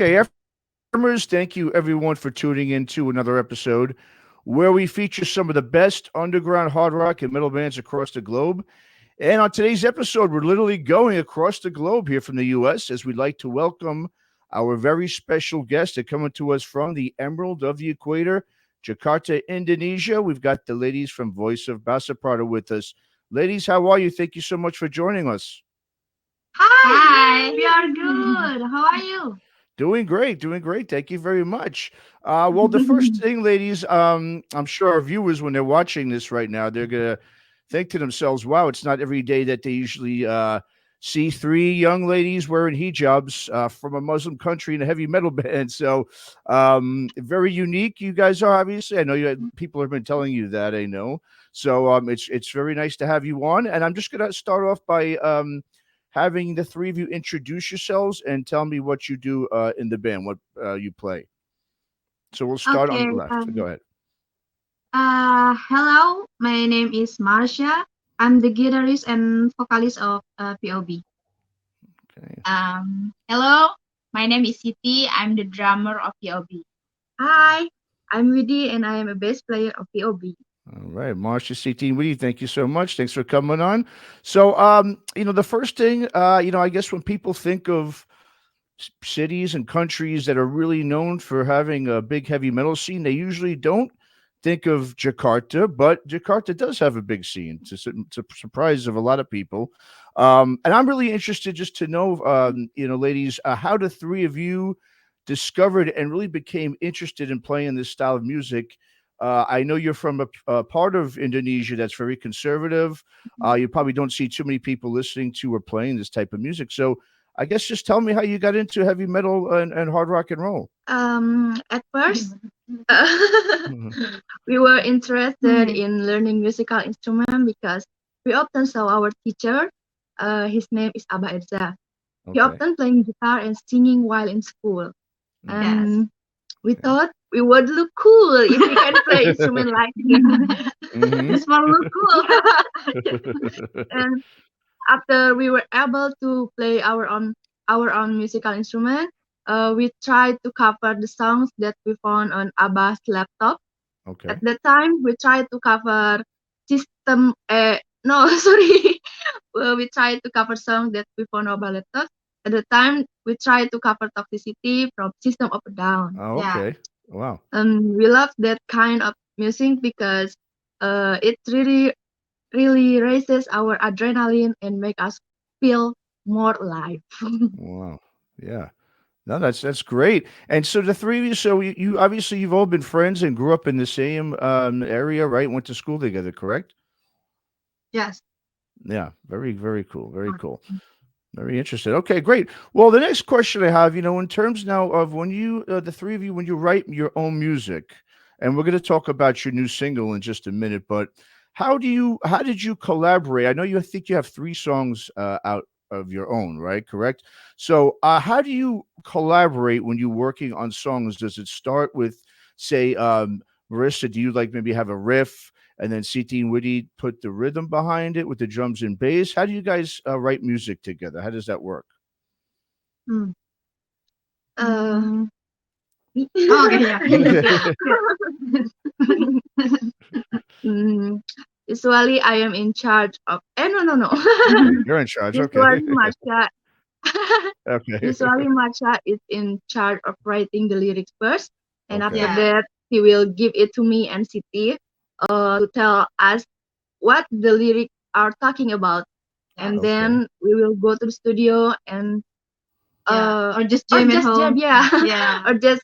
Okay, Aftermers, thank you everyone for tuning in to another episode where we feature some of the best underground hard rock and metal bands across the globe. And on today's episode, we're literally going across the globe here from the US as we'd like to welcome our very special guest that coming to us from the Emerald of the Equator, Jakarta, Indonesia. We've got the ladies from Voice of Baceprot with us. Ladies, how are you? Thank you so much for joining us. Hi, we are good. How are you? Doing great, doing great. Thank you very much. Well, the first thing, ladies, I'm sure our viewers, when they're watching this right now, they're gonna think to themselves, "Wow, it's not every day that they usually see three young ladies wearing hijabs from a Muslim country in a heavy metal band." So, very unique. You guys are obviously. I know people have been telling you that. I know. So, it's very nice to have you on. And I'm just gonna start off by having the three of you introduce yourselves and tell me what you do in the band, what you play. So we'll start on Okay. the left. So go ahead. Hello. My name is Marsha. I'm the guitarist and vocalist of POB. Okay. Hello. My name is Siti. I'm the drummer of POB. Hi. I'm Widi and I am a bass player of POB. All right, Marcia C.T. Weedy, thank you so much. Thanks for coming on. So, the first thing, I guess when people think of cities and countries that are really known for having a big heavy metal scene, they usually don't think of Jakarta, but Jakarta does have a big scene. It's a surprise of a lot of people. And I'm really interested just to know, ladies, how the three of you discovered and really became interested in playing this style of music. I know you're from a part of Indonesia that's very conservative. You probably don't see too many people listening to or playing this type of music. So I guess just tell me how you got into heavy metal and hard rock and roll. At first, Mhm. we were interested in learning musical instrument because we often saw our teacher. His name is Abah Erza. He Okay. often playing guitar and singing while in school. Mhm. And we Okay. thought we would look cool if we can play instrument like him. Hmm. This one look cool. And after we were able to play our own musical instrument, we tried to cover the songs that we found on Abah's laptop. At Okay. that time, we tried to cover system. No, sorry. Well, we tried to cover songs that we found on our laptop. At the time, we tried to cover Toxicity from System of a Down. Oh, Yeah. okay. Wow. We love that kind of music because it really raises our adrenaline and make us feel more alive. Wow. Yeah. No, that's great. And so the three of you, so you obviously you've all been friends and grew up in the same area, right? Went to school together, correct? Yes. Yeah. Very, very cool. Very cool. Very interesting. Okay, great. Well, the next question I have, in terms now of when you, the three of you, when you write your own music, and we're going to talk about your new single in just a minute, but how did you collaborate? I know I think you have three songs out of your own, right? Correct. So, how do you collaborate when you're working on songs? Does it start with, say, Marissa? Do you like maybe have a riff? And then CT and Witty put the rhythm behind it with the drums and bass. How do you guys write music together? How does that work? Hmm. Uh, okay, yeah. Mm, Usually, I am in charge of. No, no, no. You're in charge. Okay. Usually, Marsha. Okay. Usually, Marsha is in charge of writing the lyrics first, and after Okay. that, he will give it to me and Siti to tell us what the lyrics are talking about, and Okay. then we will go to the studio and Or just jam at jam, home. yeah, Yeah. or just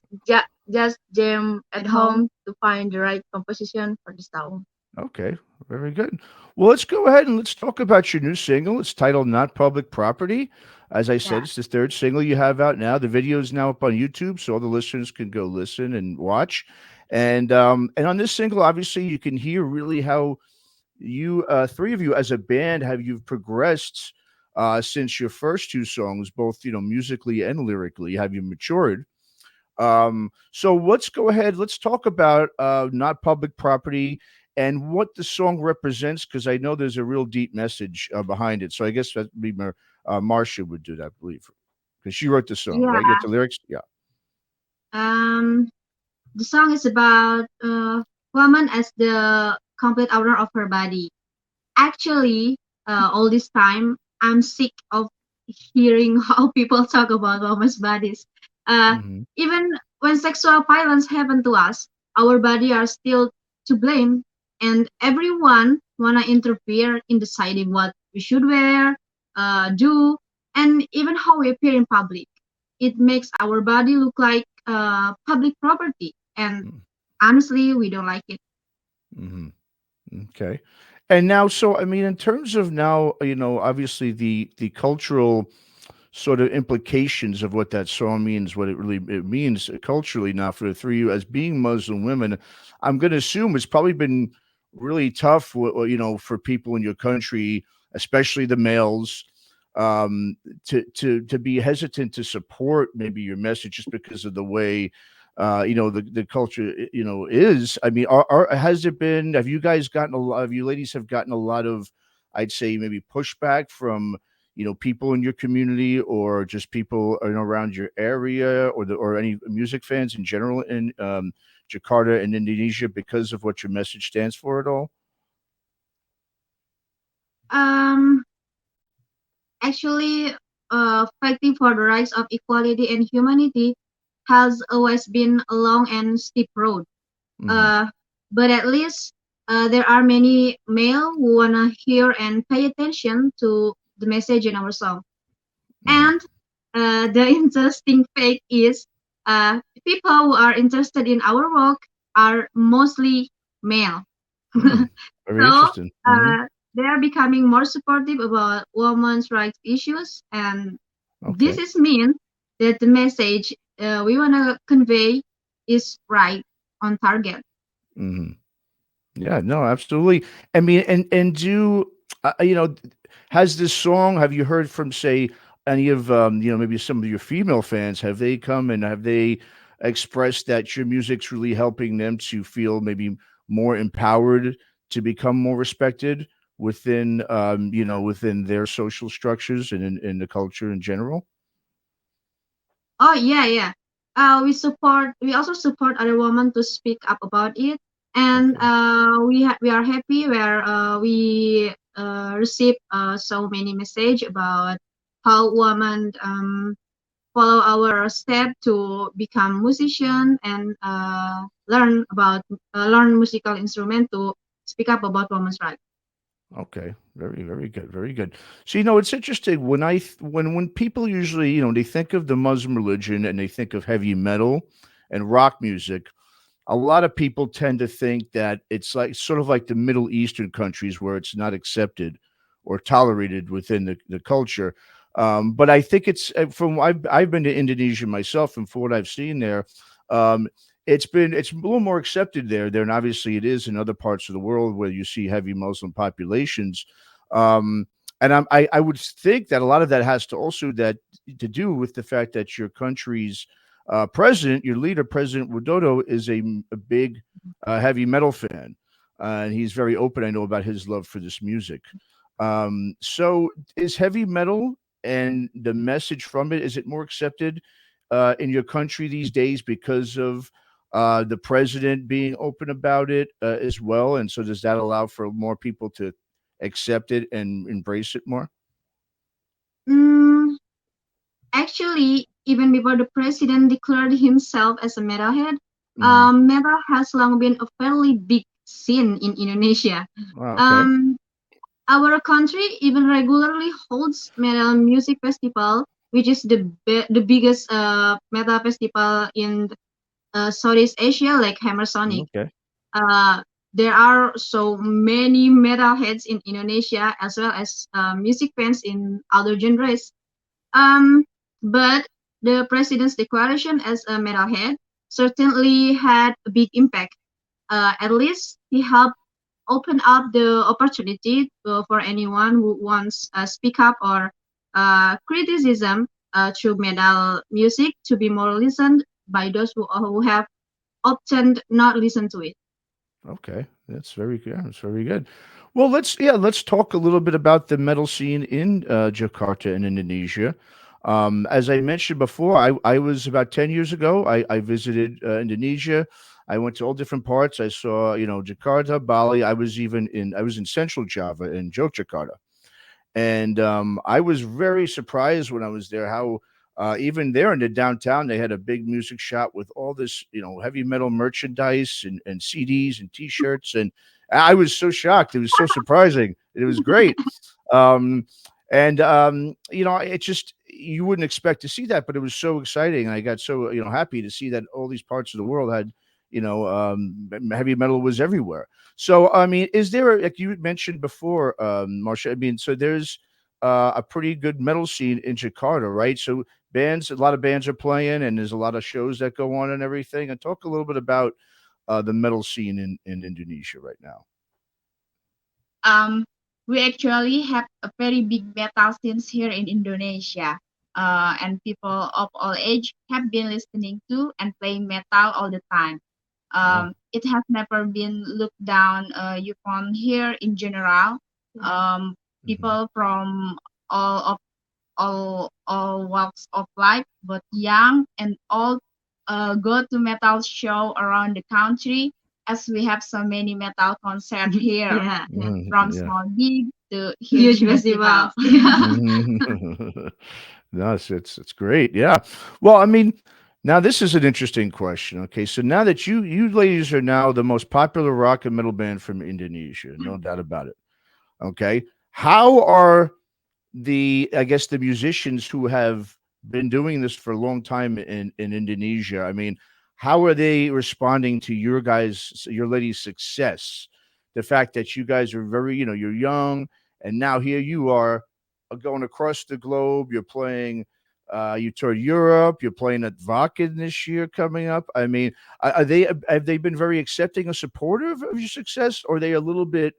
jam at At home. home to find the right composition for the song. Okay. Very good. Well, let's go ahead and let's talk about your new single. It's titled Not Public Property. As I said, Yeah. it's the third single you have out now. The video is now up on YouTube, so all the listeners can go listen and watch. And on this single, obviously, you can hear really how you three of you as a band have you've progressed since your first two songs, both musically and lyrically. Have you matured? So let's go ahead. Let's talk about not public property and what the song represents, because I know there's a real deep message behind it. So I guess that would be Marcia would do that, I believe, because she wrote the song, right? You got Yeah, the lyrics, yeah. Um, the song is about woman as the complete owner of her body. Actually, all this time, I'm sick of hearing how people talk about women's bodies. Uh, Hmm. Even when sexual violence happen to us, our body are still to blame, and everyone wanna interfere in deciding what we should wear, do, and even how we appear in public. It makes our body look like public property, and honestly, we don't like it. Hmm. Okay. And now, so I mean, in terms of now, obviously the cultural sort of implications of what that song means, what it means culturally now for the three of you as being Muslim women, I'm going to assume it's probably been really tough, for people in your country, especially the males, um, to be hesitant to support maybe your message just because of the way. The culture is. I mean, has it been? Have you guys gotten a lot? Of you ladies have gotten a lot of, I'd say, maybe pushback from people in your community or just people around your area or any music fans in general in Jakarta and Indonesia because of what your message stands for at all? Um, Actually, fighting for the rights of equality and humanity has always been a long and steep road. Hmm. Uh, but at least there are many male who wanna hear and pay attention to the message in our song. Hmm. And the interesting fact is, people who are interested in our work are mostly male. Hmm. Very So interesting. Hmm. uh, they are becoming more supportive about women's rights issues, and this Okay. is mean that the message we wanna convey is right on target. Hmm. Yeah, no, absolutely. I mean, and do has this song? Have you heard from, say, any of maybe some of your female fans? Have they come and have they expressed that your music's really helping them to feel maybe more empowered to become more respected within within their social structures and in the culture in general? Oh yeah, yeah. We also support other women to speak up about it, and Okay. we are happy where we receive so many message about how women follow our step to become musician and learn musical instrument to speak up about women's rights. Okay, very, very good, very good. So it's interesting when when people usually they think of the Muslim religion and they think of heavy metal and rock music. A lot of people tend to think that it's like sort of like the Middle Eastern countries where it's not accepted or tolerated within the culture. But I think it's from I've been to Indonesia myself, and for what I've seen there, um, it's a little more accepted there than obviously it is in other parts of the world where you see heavy Muslim populations. Um, and I would think that a lot of that has to also that to do with the fact that your country's president, your leader, President Widodo, is a big heavy metal fan, and he's very open. I know about his love for this music. So, is heavy metal and the message from it is it more accepted in your country these days because of the president being open about it as well? And so, does that allow for more people to accept it and embrace it more? Mm, Actually, even before the president declared himself as a metalhead, Hmm. metal has long been a fairly big scene in Indonesia. Wow, okay. Um, our country even regularly holds metal music festival, which is the biggest metal festival in Southeast Asia, like Hammer Sonic. Okay. Uh, there are so many metalheads in Indonesia, as well as music fans in other genres. Um, but the president's declaration as a metalhead certainly had a big impact. At least he helped open up the opportunity for anyone who wants speak up or criticism through metal music to be more listened by those who have often not listened to it. Okay, that's very good. That's very good. Well, let's talk a little bit about the metal scene in Jakarta in Indonesia. As I mentioned before, I was about 10 years ago. I visited Indonesia. I went to all different parts. I saw, Jakarta, Bali. I was in Central Java in Yogyakarta. And I was very surprised when I was there how even there in the downtown they had a big music shop with all this heavy metal merchandise and CDs and T-shirts, and I was so shocked. It was so surprising. It was great. Um, and it just you wouldn't expect to see that, but it was so exciting. I got so happy to see that all these parts of the world had heavy metal was everywhere. So, I mean, is there, like you had mentioned before, Marsha? I mean, so there's a pretty good metal scene in Jakarta, right? So, a lot of bands are playing, and there's a lot of shows that go on and everything. And talk a little bit about the metal scene in Indonesia right now. Um, we actually have a very big metal scenes here in Indonesia. And people of all age have been listening to and playing metal all the time. Wow. It has never been looked down upon here in general. Hmm. People from all of all walks of life, both young and old, go to metal show around the country as we have so many metal concerts here. Yeah, yeah. From Yeah. small gigs to huge festivals. Mhm. No, it's great. Yeah. Well, I mean, now this is an interesting question. Okay, so now that you ladies are now the most popular rock and metal band from Indonesia, no doubt about it. Okay, how are I guess the musicians who have been doing this for a long time in Indonesia? I mean, how are they responding to your ladies' success? The fact that you guys are you're young, and now here you are going across the globe. You're playing. You toured Europe. You're playing at Wacken this year coming up. I mean, have they been very accepting and supportive of your success, or are they a little bit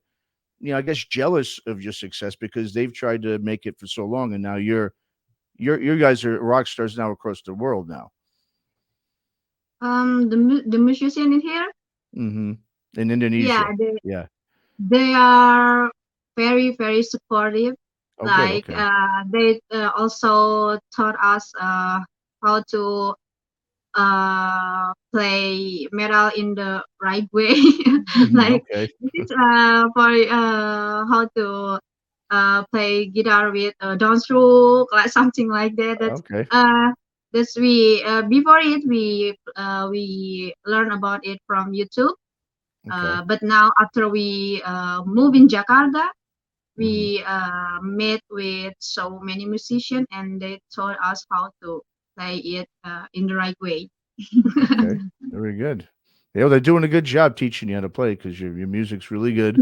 I guess jealous of your success because they've tried to make it for so long, and now you guys are rock stars now across the world now. The musician in here, Hmm. In yeah, Indonesia, yeah. they are very supportive. Oh, good. Like Okay. they also taught us how to play metal in the right way. Hmm. Like Okay. this is for how to play guitar with downstroke, like something like that. Okay. Uh that's we before it we learn about it from YouTube. Okay. But now after we move in Jakarta, Hmm. we met with so many musicians and they taught us how to play it in the right way. Okay. Very good. Yeah, they're doing a good job teaching you how to play because your music's really good.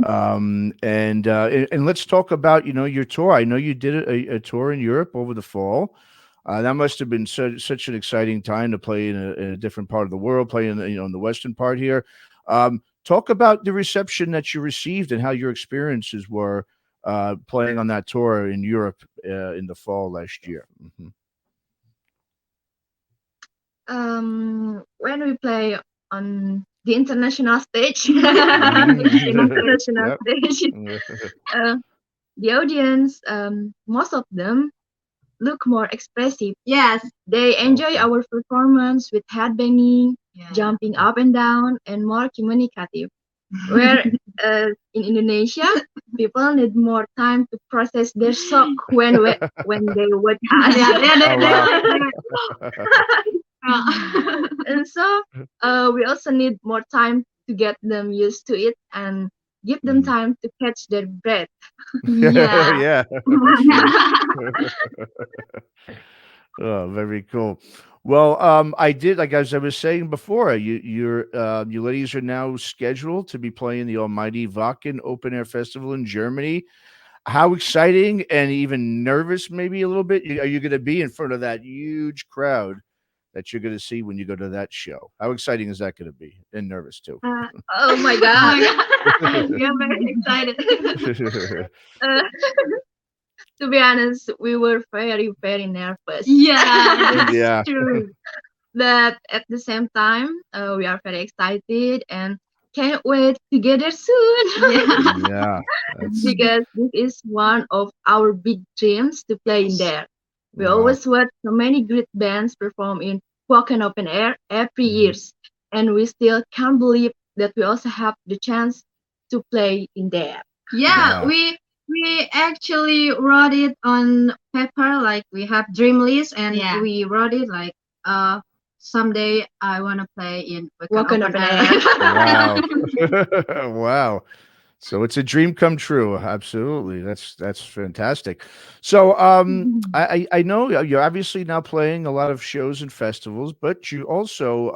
And let's talk about your tour. I know you did a tour in Europe over the fall. That must have been such an exciting time to play in a different part of the world, play in the western part here. Talk about the reception that you received and how your experiences were playing on that tour in Europe in the fall last year. Hmm. When we play on the international stage, international Yep. stage, uh, the audience, most of them look more expressive. Yes. They enjoy Okay. our performance with headbanging, Yeah. jumping up and down, and more communicative. Where in Indonesia, people need more time to process their shock when they watch us. Yeah, yeah, Oh wow. And so we also need more time to get them used to it and give them Mhm. time to catch their breath. Yeah. Yeah, that's right. Oh, very cool. Well, I did like as I was saying before, you ladies are now scheduled to be playing the Almighty Wacken Open Air Festival in Germany. How exciting and even nervous, maybe a little bit, are you going to be in front of that huge crowd that you're going to see when you go to that show? How exciting is that going to be? And nervous too. Oh my Oh god. my God. We are very excited. Uh, to be honest, we were very nervous. Yeah, that's Yeah. true. But at the same time, we are very excited and can't wait to get there soon. Yeah. Yeah. That's Because this is one of our big dreams to play in there. We Wow. always watch so many great bands perform in Wacken Open Air every Mhm. years, and we still can't believe that we also have the chance to play in there. Yeah, Wow. we actually wrote it on paper, like we have dream list, and Yeah. we wrote it like someday I wanna play in Wacken Open Open Air. Air. Wow. Wow. So it's a dream come true. Absolutely. That's fantastic. So I know you're obviously now playing a lot of shows and festivals, but you also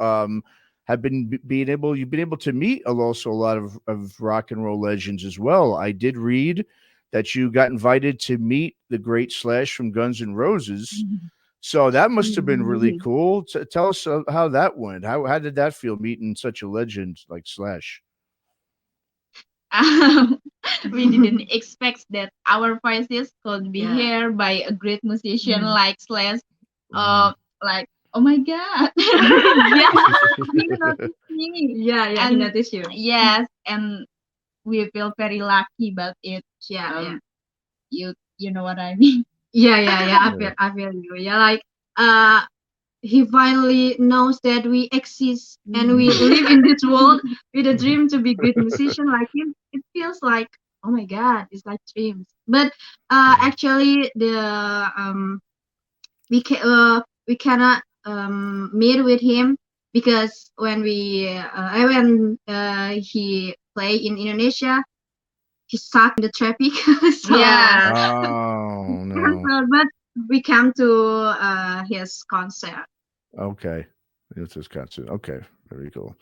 have been you've been able to meet also a lot of rock and roll legends as well. I did read that you got invited to meet the great Slash from Guns N' Roses. So that must have been really cool. Tell us how that went. How did that feel meeting such a legend like Slash? Um, we didn't expect that our voices could be Yeah. heard by a great musician Mhm. like Slash. Wow. Like, oh my God. Yeah, He noticed me. yeah, he And noticed you. yes, and we feel very lucky about it. Yeah, yeah. You know what I mean? Yeah. Yeah. I feel you. Yeah, like he finally knows that we exist and we live in this world with a dream to be good musician like him. It feels like, oh my God, it's like dreams. But actually the we cannot meet with him because when he play in Indonesia, he stuck in the traffic. So Yeah. Oh no. but we come to his concert. Okay. It's this concert. Okay. Very cool.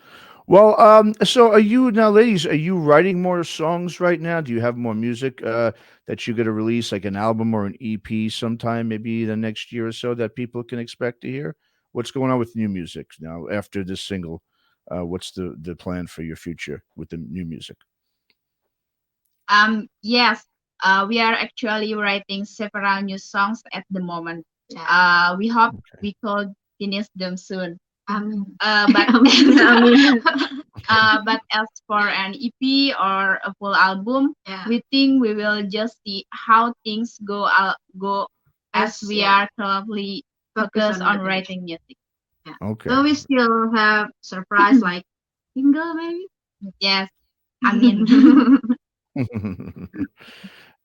Well, so are you now, ladies, are you writing more songs right now? Do you have more music that you're gonna release, like an album or an EP sometime, maybe the next year or so that people can expect to hear? What's going on with new music now after this single? What's the plan for your future with the new music? Yes, we are actually writing several new songs at the moment. Yeah. We hope Okay. we could finish them soon. Amin. But Amin. but as for an EP or a full album, Yeah. we think we will just see how things go as Yes, we yeah. are currently Focus focused on on the music. writing music. Yeah. Okay. So we still have surprise like single maybe. Yes, I mean,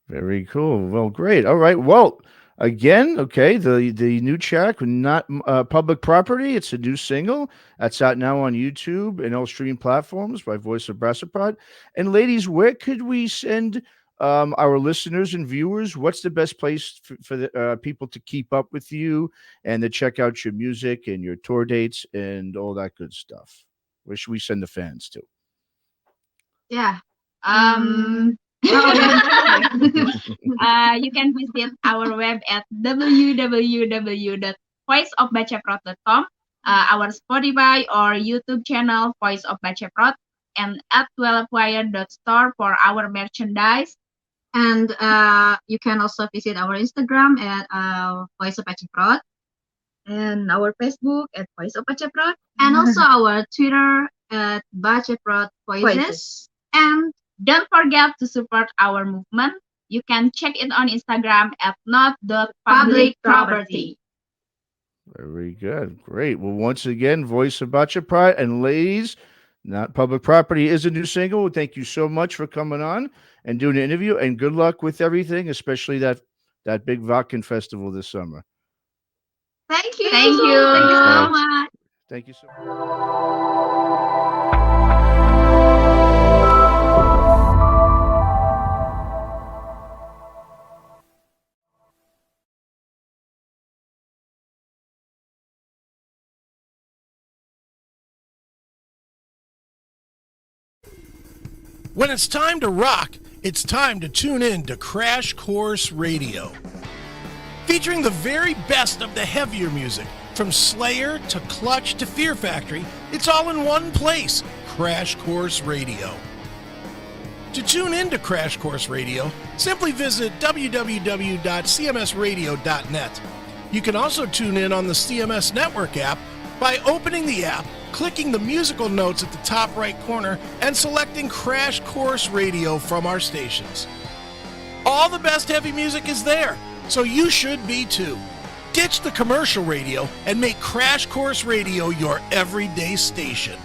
Very cool. Well, great. All right. Well, again, okay. The new track, not public property. It's a new single that's out now on YouTube and all streaming platforms by Voice of Baceprot. And ladies, where could we send our listeners and viewers? What's the best place for the people to keep up with you and to check out your music and your tour dates and all that good stuff? Where should we send the fans to? Yeah. um, Oh, yeah. you can visit our web at www.voiceofbaceprot.com, our Spotify or YouTube channel Voice of Baceprot, and at 12wire.store for our merchandise. And you can also visit our Instagram at Voice of Baceprot, And our Facebook at Voice of Baceprot. and also our Twitter at Baceprot Voices. Voices. And Don't forget to support our movement. You can check it on Instagram at not.publicproperty. Very good. Great. Well, once again, Voice of Baceprot and ladies, not public property is a new single. Thank you so much for coming on and doing the interview, and good luck with everything, especially that big Vakken festival this summer. thank you. Thank you. Thank you so Thanks. much. Thank you so much. When it's time to rock, it's time to tune in to Crash Course Radio. Featuring the very best of the heavier music, from Slayer to Clutch to Fear Factory, it's all in one place, Crash Course Radio. To tune in to Crash Course Radio, simply visit www.cmsradio.net. You can also tune in on the CMS Network app by opening the app, clicking the musical notes at the top right corner, and selecting Crash Course Radio from our stations. All the best heavy music is there, so you should be too. Ditch the commercial radio and make Crash Course Radio your everyday station.